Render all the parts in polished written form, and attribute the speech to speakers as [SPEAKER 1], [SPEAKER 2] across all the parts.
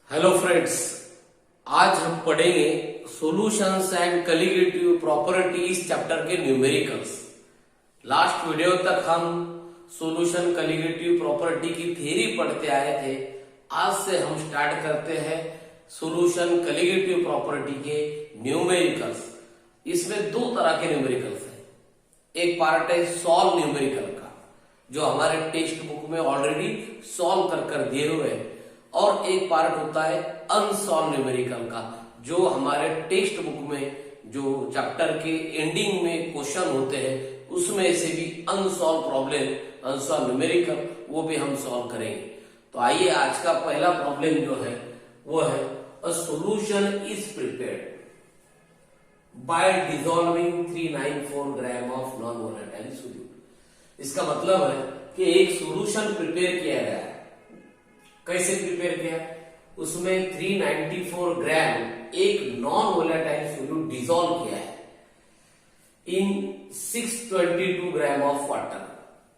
[SPEAKER 1] Hello friends, आज हम पढ़ेंगे solutions and colligative properties chapter के न्यूमेरिकल्स। लास्ट वीडियो तक हम सॉल्यूशन कॉलिगेटिव प्रॉपर्टी की थ्योरी पढ़ते आए थे। आज से हम स्टार्ट करते हैं सॉल्यूशन कॉलिगेटिव प्रॉपर्टी के न्यूमेरिकल्स। इसमें दो तरह के न्यूमेरिकल्स हैं। एक पार्ट है सॉल्व न्यूमेरिकल का, जो हमारे टेक्स्ट बुक में ऑलरेडी सॉल्व कर दिए हुए हैं, और एक पार्ट होता है अनसॉल्व न्यूमेरिकल का, जो हमारे टेक्स्ट बुक में जो चैप्टर के एंडिंग में क्वेश्चन होते हैं उसमें से भी अनसॉल्व प्रॉब्लम, अनसॉल्व न्यूमेरिकल, वो भी हम सॉल्व करेंगे। तो आइए, आज का पहला प्रॉब्लम जो है वो है a solution is prepared by dissolving 394 gram of non volatile solute. इसका मतलब है कि एक सॉल्यूशन प्रिपेयर किया गया है। कैसे प्रिपेयर किया? उसमें 394 ग्राम एक नॉन वोलेटाइल सॉल्यूट डिसॉल्व किया है इन 622 ग्राम ऑफ वाटर।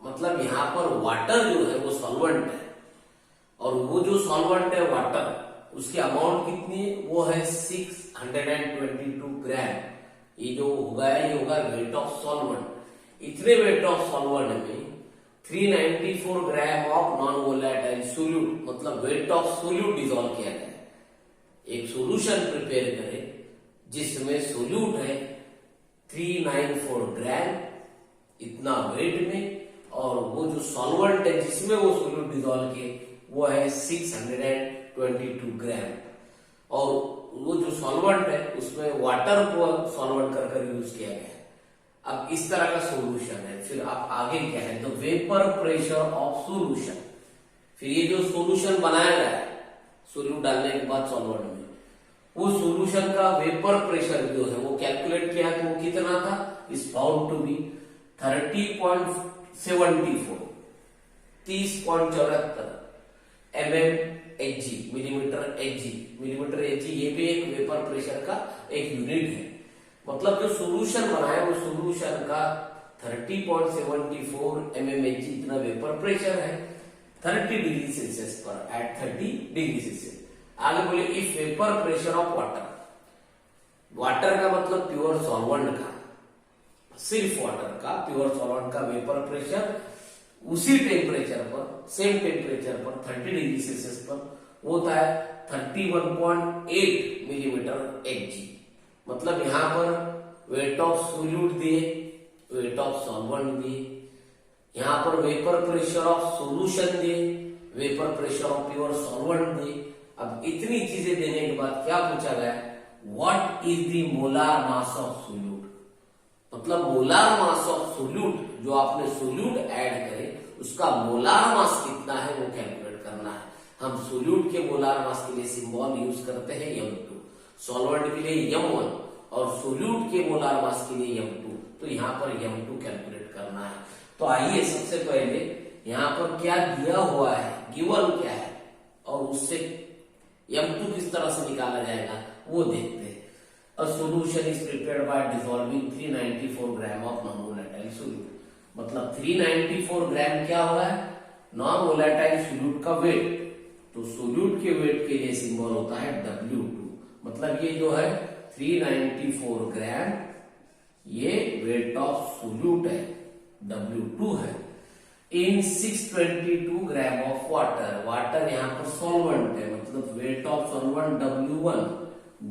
[SPEAKER 1] मतलब यहां पर वाटर जो है वो सॉल्वेंट है, और वो जो सॉल्वेंट है वाटर, उसकी अमाउंट कितनी है? वो है 622 ग्राम। ये जो होगा ये होगा वेट ऑफ सॉल्वेंट। इतने वेट ऑफ सॉल्वेंट में 394 gram of non volatile solute, मतलब वेट ऑफ सोल्यूट डिसॉल्व किया गया है। एक सॉल्यूशन प्रिपेयर करें जिसमें सोल्यूट है 394 ग्राम इतना वेट में, और वो जो सॉल्वेंट है जिसमें वो सोल्यूट डिसॉल्व किए वो है 622 ग्राम। और वो जो सॉल्वेंट है उसमें वाटर को सॉल्वेंट कर यूज किया गया है। अब इस तरह का सॉल्यूशन है। फिर आप आगे क्या है, तो वेपर प्रेशर ऑफ सॉल्यूशन। फिर ये जो सॉल्यूशन बनाया गया है सोल्यूट डालने के बाद सॉल्वेंट में, वो सॉल्यूशन का वेपर प्रेशर जो है वो कैलकुलेट किया कि वो कितना था। Is found to be 30.74 30.74 mmHg, millimetre H. Millimetre H G भी एक वेपर प्रेशर का एक यूनिट है। मतलब जो सॉल्यूशन बनाया वो सॉल्यूशन का 30.74 mmHg इतना वेपर प्रेशर है 30 डिग्री सेल्सियस पर, एट 30 डिग्री सेल्सियस। आगे बोले if vapour pressure of water, water का मतलब प्योर सॉल्वेंट का, सिर्फ वाटर का प्योर सॉल्वेंट का वेपर प्रेशर उसी टेम्परेचर पर, सेम टेम्परेचर पर 30 डिग्री सेल्सियस पर वो होता है 31.8 मिलीमीटर एचजी। मतलब यहां पर वेट ऑफ सोल्यूट दिए, वेट ऑफ सॉल्वेंट दिए, यहां पर वेपर प्रेशर ऑफ सॉल्यूशन दिए, vapour pressure of pure solvent दिए। अब इतनी चीजें देने के बाद क्या पूछा गया, what is the molar mass of solute. मतलब मोलार मास ऑफ सोल्यूट, जो आपने सोल्यूट ऐड करे उसका मोलार मास कितना है वो कैलकुलेट करना है। हम सोल्यूट के मोलार मास के लिए सिंबल यूज करते हैं m2, सॉल्वेंट के लिए m1, और सोल्यूट के मोलार मास के लिए m2। तो यहाँ पर m2 कैलकुलेट करना है। तो आइए सबसे पहले यहाँ पर क्या दिया हुआ है, गिवन क्या है, और उससे m2 किस तरह से निकाला जाएगा वो देखते हैं। A solution is prepared by dissolving 394 gram of non volatile solute. मतलब 394 ग्राम क्या हुआ है, नॉन वोलेटाइल सोल्यूट का वेट। तो सोल्यूट के वेट के लिए सिंबल होता है W2। मतलब ये जो है 394 ग्राम, ये वेट ऑफ सोल्यूट है, W2 है, इन 622 ग्राम ऑफ वाटर। वाटर यहाँ पर सॉल्वेंट है, मतलब वेट ऑफ सॉल्वेंट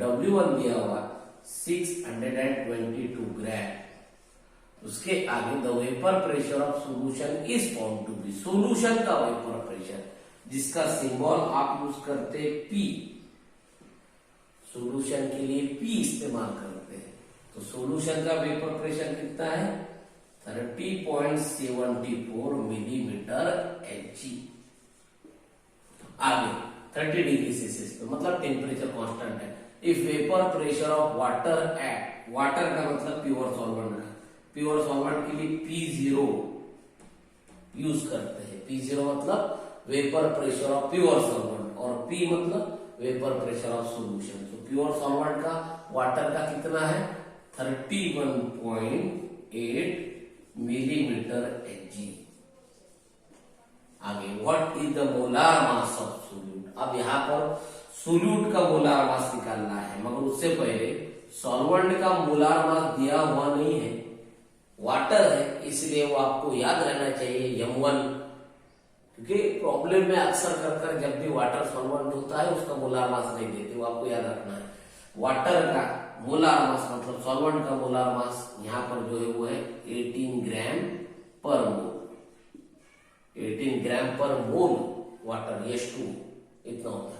[SPEAKER 1] W1 दिया हुआ 622 ग्राम। उसके आगे the vapour pressure of solution is found to be, solution का वेपर प्रेशर जिसका सिंबल आप यूज करते P, सॉल्यूशन के लिए P इस्तेमाल करते हैं। तो सॉल्यूशन का वेपर प्रेशर कितना है 30.74 मिलीमीटर एचजी। आगे 30 डिग्री सेल्सियस पे, मतलब टेम्परेचर कांस्टेंट है। If vapour pressure of water at, water का मतलब प्योर सॉल्वेंट का, प्योर सॉल्वेंट के लिए P0 यूज करते हैं। P0 मतलब vapour pressure of pure solvent, और P मतलब वेपर प्रेशर ऑफ सॉल्यूशन। तो प्योर सॉल्वेंट का, वाटर का कितना है 31.8 मिलीमीटर एचजी। आगे what is the molar mass of solute. अब यहाँ पर सोल्यूट का मोलार मास निकालना है, मगर उससे पहले सॉल्वेंट का मोलार मास दिया हुआ नहीं है, वाटर है, इसलिए वो आपको याद रहना चाहिए m1, क्योंकि प्रॉब्लम में अक्सर कर जब भी वाटर सॉल्वेंट होता है उसका मोलार मास नहीं देते, वो आपको याद रखना है। वाटर का मोलार मास मतलब सॉल्वेंट का मोलार मास यहाँ पर जो है वो है 18 ग्राम पर मोल, 18 ग्राम पर मोल वाटर H2 इतना होता है।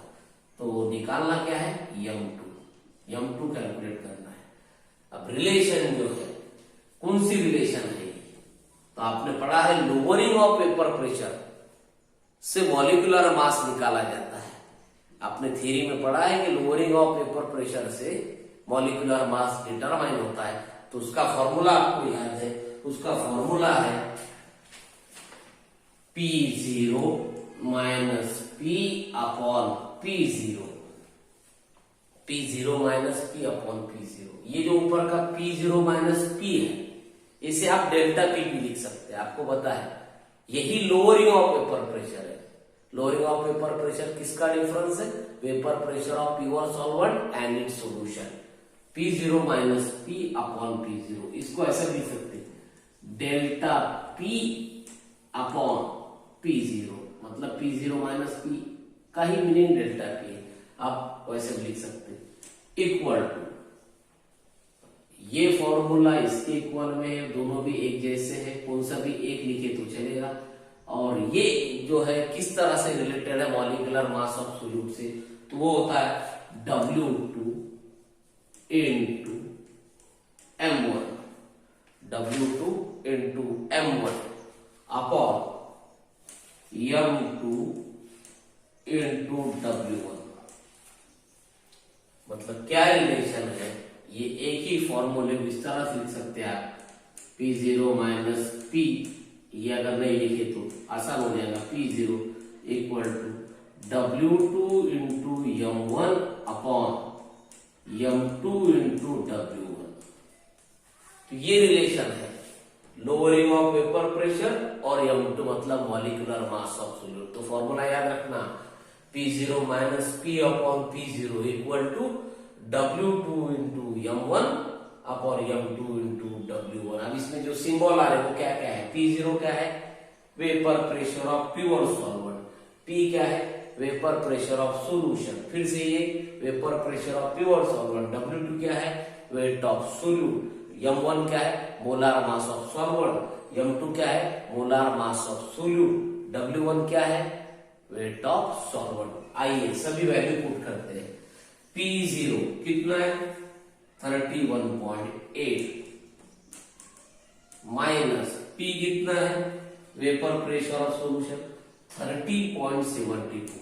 [SPEAKER 1] तो निकालना क्या है, m2 कैलकुलेट करना है। अब रिलेशन जो है, कौन सी रिलेशन है, तो आपने पढ़ा है लोअरिंग ऑफ वेपर प्रेशर से मॉलिक्यूलर मास निकाला जाता है। आपने थ्योरी में पढ़ा है कि लोअरिंग ऑफ वेपर प्रेशर से मॉलिक्यूलर मास डिटरमाइन होता है, तो उसका फॉर्मूला आपको याद है, उसका फॉर्मूला है P0 minus P upon P0, P0 minus P upon P0। ये जो ऊपर का P0 माइनस P है, इसे आप डेल्टा P भी लिख सकते हैं, आपको पता है यही लोअरिंग ऑफ वेपर प्रेशर है। लोअरिंग ऑफ वेपर प्रेशर किसका डिफरेंस है, vapour pressure of pure solvent and it's solution, P0 minus P upon P0। इसको ऐसे लिख सकते हैं डेल्टा P अपॉन P0, मतलब P0 माइनस P का ही मीनिंग डेल्टा P है, आप वैसे भी लिख सकते हैं, इक्वल टू ये फॉर्मूला इसके इक्वल में है, दोनों भी एक जैसे है, कौन सा भी एक लिखे तो चलेगा। और ये जो है किस तरह से रिलेटेड है मॉलिक्यूलर मास ऑफ सोल्यूट से, तो वो होता है W2 into M1, W2 into M1 upon M2 into W1। मतलब क्या रिलेशन है, ये एक ही फॉर्मूले इस तरह से लिख सकते हैं आप, P0 माइनस P, ये अगर नहीं लिखे तो आसान हो जाएगा, P0 equal to W2 into M1 upon M2 into W1। तो ये रिलेशन है लोअरिंग ऑफ वेपर प्रेशर और M2 मतलब मॉलिक्यूलर मास ऑफ सोल्यूट। तो फॉर्मूला याद रखना, P0 minus P upon P0 equal to W2 into M1 upon M2 into W1। अब इसमें जो सिंबल आ रहे हैं वो क्या क्या है, P0 क्या है, vapour pressure of pure solvent, P क्या है, वेपर प्रेशर ऑफ सॉल्यूशन, फिर से ये vapour pressure of pure solvent, W2 क्या है, वेट ऑफ सोल्यूट, M1 क्या है, molar mass of solvent, M2 क्या है, molar mass of solute, W1 क्या है, वेट ऑफ सॉल्वेंट। आइए सभी वैल्यू पुट करते हैं। P0 कितना है, 31.8 माइनस P कितना है, vapour pressure of solution 30.74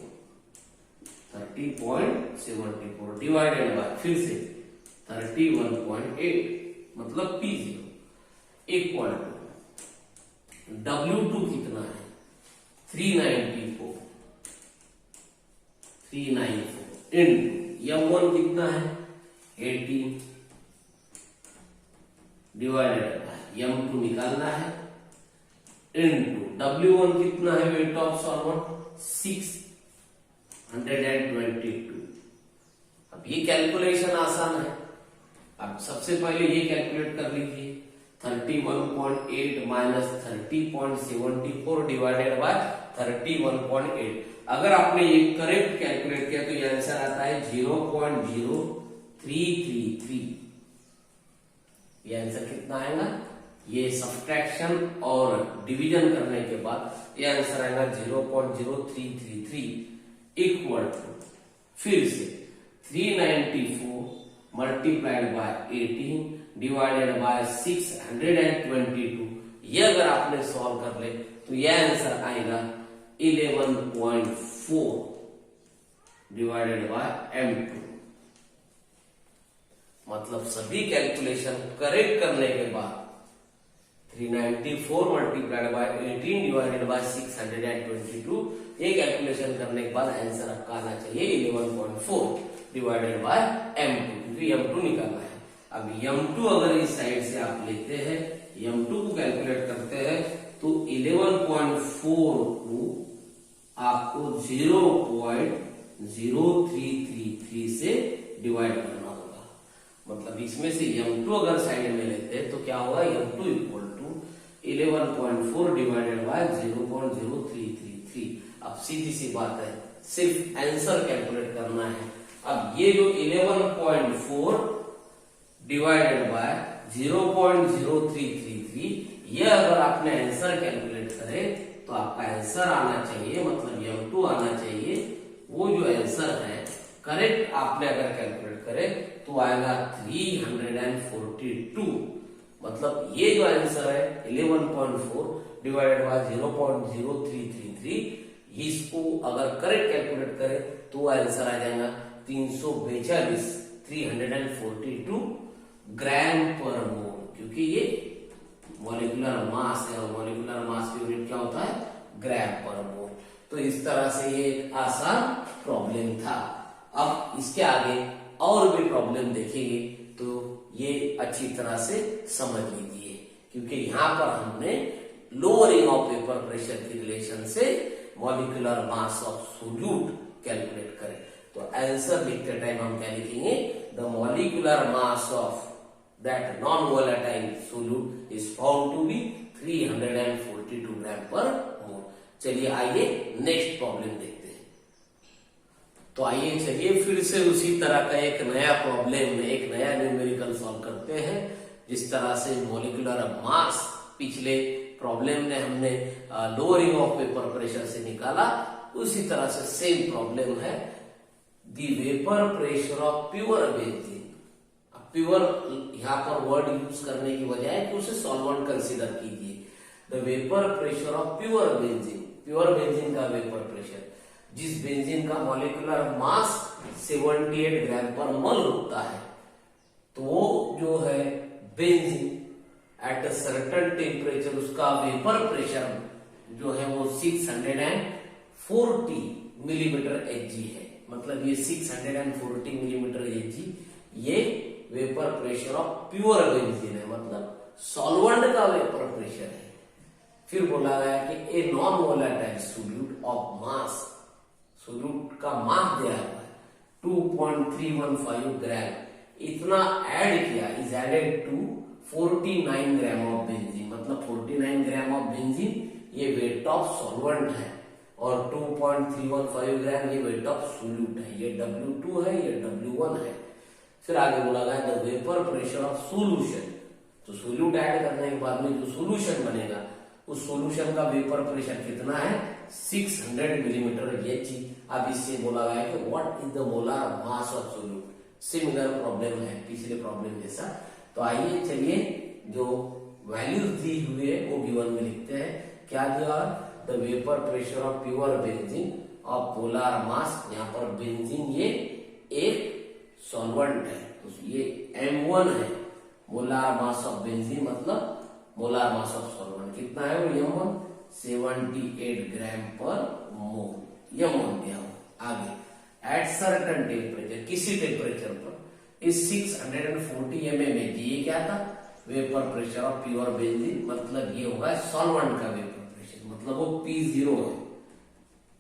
[SPEAKER 1] divided by फिर से 31.8 मतलब P0 इक्वल टू W2 कितना है, 394 इंटू M1 कितना है, 18 डिवाइडेड बाय M2 निकालना है इंटू W1 कितना है, वेट ऑफ सॉल्वेंट 622। अब ये कैलकुलेशन आसान है, अब सबसे पहले ये कैलकुलेट कर लीजिए, 31.8 माइनस 30.74 डिवाइडेड बाय 31.8। अगर आपने ये करेक्ट कैलकुलेट किया तो ये आंसर आता है 0.0333। ये आंसर कितना आएगा, ये सब्ट्रैक्शन और डिवीजन करने के बाद ये आंसर आएगा 0.0333 इक्वल टू फिर से 394 मल्टीप्लाइड बाय 18 डिवाइडेड बाय 622। ये अगर आपने सॉल्व कर ले तो यह आंसर आएगा 11.4 डिवाइडेड बाय M2। मतलब सभी कैलकुलेशन करेक्ट करने के बाद 394 मल्टीप्लाइड बाय 18 डिवाइडेड बाय 622 ये कैलकुलेशन करने के बाद आंसर आपका आना चाहिए 11.4 डिवाइडेड बाय M2, क्योंकि M2 निकालना है। अब M2 अगर इस साइड से आप लेते हैं, M2 को कैलकुलेट करते हैं तो 11.4 को आपको 0.0333 0333 से डिवाइड करना होगा। मतलब इसमें से m2 अगर साइड में लेते हैं तो क्या होगा, m2 equal to 11.4 divided by 0.0333। अब सीधी सी बात है, सिर्फ आंसर कैलकुलेट करना है। अब ये जो 11.4 डिवाइडेड बाय 0.0333, ये अगर आपने आंसर कैलकुलेट करे तो आपका आंसर आना चाहिए, मतलब m2 आना चाहिए। वो जो आंसर है करेक्ट आपने अगर कैलकुलेट करे तो आएगा 342। मतलब ये जो आंसर है 11.4 डिवाइडेड बाय 0.0333, इसको अगर करेक्ट कैलकुलेट करे तो आंसर आ जाएगा 342 ग्राम पर मोल, क्योंकि ये मॉलिक्यूलर मास है और मॉलिक्यूलर मास की यूनिट क्या होता है, ग्राम पर मोल। तो इस तरह से ये एक आसान प्रॉब्लम था। अब इसके आगे और भी प्रॉब्लम देखेंगे तो ये अच्छी तरह से समझ लीजिए, क्योंकि यहाँ पर हमने लोअरिंग ऑफ वेपर प्रेशर की रिलेशन से molecular mass of solute calculate करें। तो आंसर लिखते टाइम हम क्या लिखेंगे, the molecular mass of that non volatile solute is found to be 342 gram per mole. चलिए आइए नेक्स्ट प्रॉब्लम देखते हैं। तो आइए चलिए फिर से उसी तरह का एक नया प्रॉब्लम, एक नया न्यूमेरिकल सॉल्व करते हैं। जिस तरह से मॉलिक्यूलर मास पिछले प्रॉब्लम में हमने लोअरिंग ऑफ वेपर प्रेशर से निकाला, उसी तरह से सेम प्रॉब्लम है the vapour pressure of pure benzene. Pure यहाँ पर वर्ड यूज करने की बजाय कि उसे सॉल्वेंट कंसीडर कीजिए। The vapour pressure of pure benzene, pure benzene का वेपर प्रेशर, जिस बेंजीन का मॉलिक्यूलर मास 78 ग्राम पर मोल होता है, तो वो जो है benzene at a certain temperature, उसका वेपर प्रेशर जो है वो 640 मिलीमीटर Hg है। मतलब ये 640 मिलीमीटर Hg ये vapour pressure of pure benzene है, मतलब सॉल्वेंट का वेपर प्रेशर है। फिर बोला गया कि a non volatile solute of mass, solute का मास दिया हुआ है 2.315 ग्राम, इतना ऐड किया, is added to 49 gram of benzene. मतलब 49 ग्राम ऑफ बेंजीन ये वेट ऑफ सॉल्वेंट है और 2.315 ग्राम ये वेट ऑफ सोल्यूट है। ये W2 है, ये W1 है। फिर आगे बोला गया the vapour pressure of solution, तो सोल्यूट ऐड करने के बाद में जो सोल्यूशन बनेगा उस सोल्यूशन का वेपर प्रेशर कितना है, 600 मिलीमीटर Hg। अब इससे बोला गया कि what is the molar mass of solute. Similar problem है पिछले प्रॉब्लम जैसा। तो आइए चलिए जो वैल्यूज दी हुई है वो गिवन में लिखते हैं। क्या दिया, the vapour pressure of pure benzene of polar mass, यहाँ पर बेंजीन ये एक सॉल्वेंट है, तो ये M1 है। मोलार मास ऑफ बेंजीन मतलब मोलार मास ऑफ सॉल्वेंट कितना है, वो M1 78 ग्राम पर मोल, M1 दिया हुआ। आगे एट सर्टेन टेम्परेचर, किसी टेम्परेचर पर इस 640 mmHg, ये क्या था, vapour pressure of pure benzene, मतलब ये होगा सॉल्वेंट का वेपर प्रेशर, मतलब वो P0 है।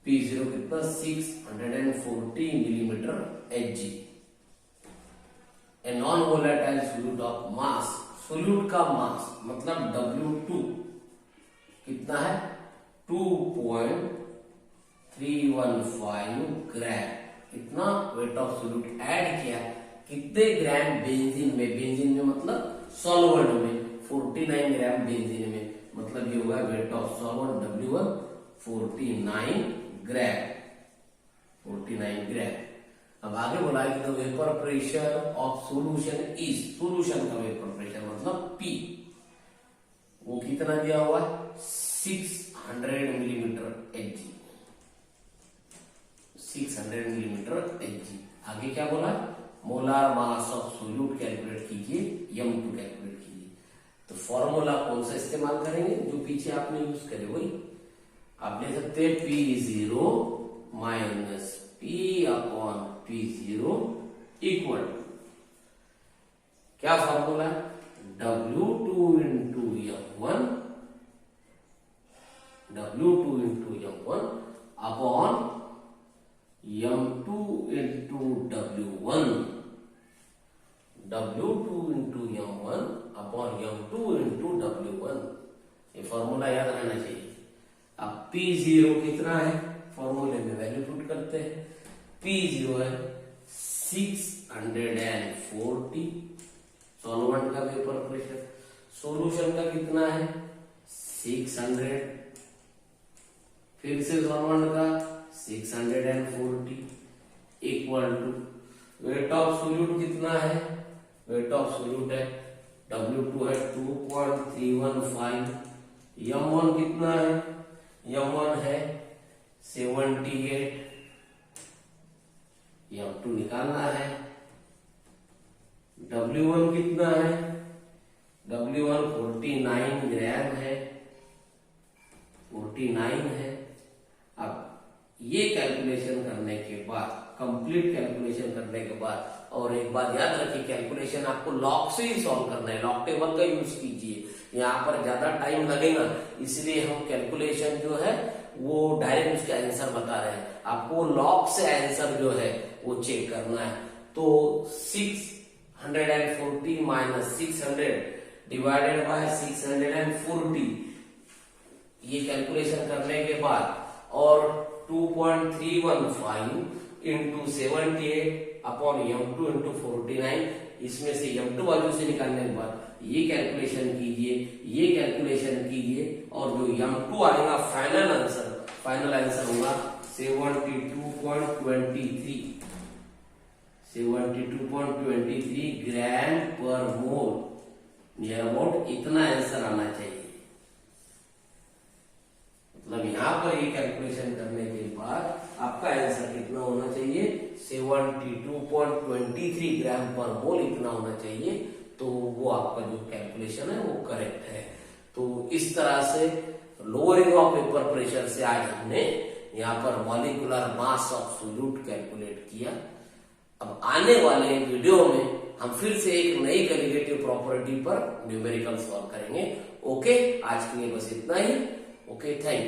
[SPEAKER 1] P0 कितना, 640 millimetre Hg। A non volatile solute of mass, solute का मास मतलब W2 कितना है, 2.315 ग्राम। इतना वेट ऑफ सोल्यूट ऐड किया, कितने ग्राम बेंजीन में, बेंजीन में मतलब सॉल्वेंट में 49 ग्राम बेंजीन में, मतलब ये होगा वेट ऑफ सॉल्वेंट W1 49 ग्राम, 49 ग्राम। अब आगे बोला है कि the vapour pressure of solution is, solution का वेपर प्रेशर मतलब P, वो कितना दिया हुआ है, 600 मिलीमीटर Hg, 600 मिलीमीटर Hg। आगे क्या बोला, molar mass of solute calculate कीजिए, M2 कैलकुलेट कीजिए। तो फॉर्मूला कौन सा इस्तेमाल करेंगे, जो पीछे आपने यूज करे वही आप ले सकते हैं, P0 minus P upon P0 equal to क्या formula, W2 into M1, W2 into M1 upon M2 W1, W2 into M1 upon M2 into W1। ये फॉर्मूला याद रहना चाहिए। अब P0 कितना है, फॉर्मूले में वैल्यू पुट करते हैं। P0 है 640 सॉल्वेंट का वेपर प्रेशर। सॉल्यूशन का कितना है 600, फिर से सॉल्वेंट का 640 equal to weight of solute कितना है, वेट ऑफ सोल्यूट है W2 है 2.315, M1 कितना है, M1 है 78, M2 निकालना है। W1 कितना है, W1 49 ग्राम है, 49 है। अब ये कैलकुलेशन करने के बाद, कंप्लीट कैलकुलेशन करने के बाद, और एक बात याद रखिए, कैलकुलेशन आपको लॉग से ही सॉल्व करना है, लॉग टेबल का यूज कीजिए। यहाँ पर ज्यादा टाइम लगेगा, इसलिए हम कैलकुलेशन जो है वो डायरेक्ट उसका आंसर बता रहे हैं। आपको लॉग से आंसर जो है वो चेक करना है। तो 640 माइनस 600 डिवाइडेड बाय 640, ये कैलकुलेशन करने के बाद, और 2.315 इंटू 78 अपॉन M2 इंटू 49, इसमें से M2 वैल्यू से निकालने के बाद ये कैलकुलेशन कीजिए, ये कैलकुलेशन कीजिए, और जो M2 आएगा फाइनल आंसर होगा 72.23 ग्राम पर मोल। नियर अबाउट इतना आंसर आना चाहिए। मतलब यहाँ पर ये कैलकुलेशन करने के बाद आपका आंसर कितना होना चाहिए 72.23 ग्राम पर मोल, इतना होना चाहिए। तो वो आपका जो कैलकुलेशन है वो करेक्ट है। तो इस तरह से लोअरिंग ऑफ वेपर प्रेशर से आज हमने यहाँ पर molecular mass of solute calculate किया। अब आने वाले वीडियो में हम फिर से एक नई कलिगेटिव प्रॉपर्टी पर न्यूमेरिकल सॉल्व करेंगे। ओके, आज के लिए बस इतना ही। Okay, thank you.